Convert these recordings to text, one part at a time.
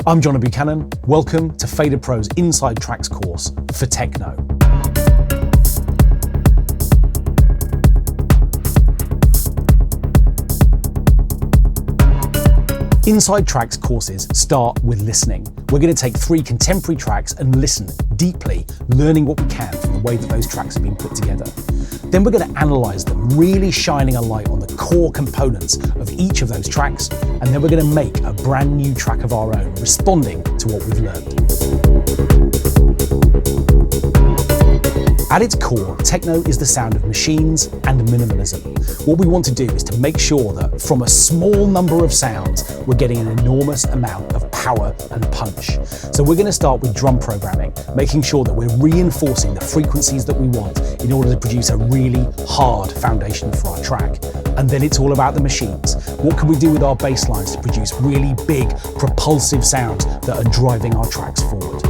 I'm Jono Buchanan. Welcome to FaderPro's Inside Tracks course for Techno. Inside Tracks courses start with listening. We're going to take 3 contemporary tracks and listen deeply, learning what we can from the way that those tracks have been put together. Then we're going to analyse them, really shining a light on the core components of each of those tracks, and then we're going to make a brand new track of our own, responding to what we've learned. At its core, techno is the sound of machines and minimalism. What we want to do is to make sure that from a small number of sounds, we're getting an enormous amount of power and punch. So we're going to start with drum programming, making sure that we're reinforcing the frequencies that we want in order to produce a really hard foundation for our track. And then it's all about the machines. What can we do with our bass lines to produce really big, propulsive sounds that are driving our tracks forward?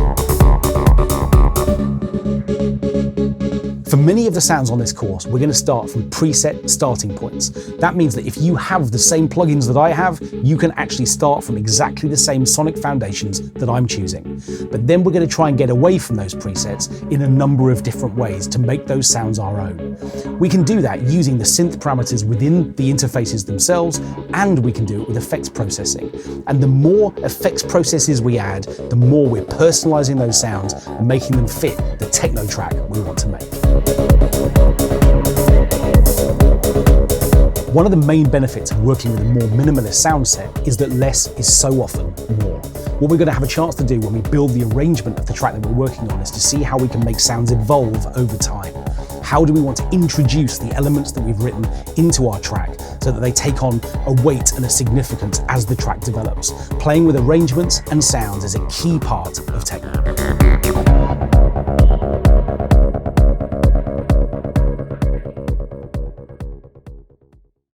For many of the sounds on this course, we're going to start from preset starting points. That means that if you have the same plugins that I have, you can actually start from exactly the same sonic foundations that I'm choosing. But then we're going to try and get away from those presets in a number of different ways to make those sounds our own. We can do that using the synth parameters within the interfaces themselves, and we can do it with effects processing. And the more effects processes we add, the more we're personalizing those sounds and making them fit the techno track we want to make. One of the main benefits of working with a more minimalist sound set is that less is so often more. What we're going to have a chance to do when we build the arrangement of the track that we're working on is to see how we can make sounds evolve over time. How do we want to introduce the elements that we've written into our track so that they take on a weight and a significance as the track develops? Playing with arrangements and sounds is a key part of techno.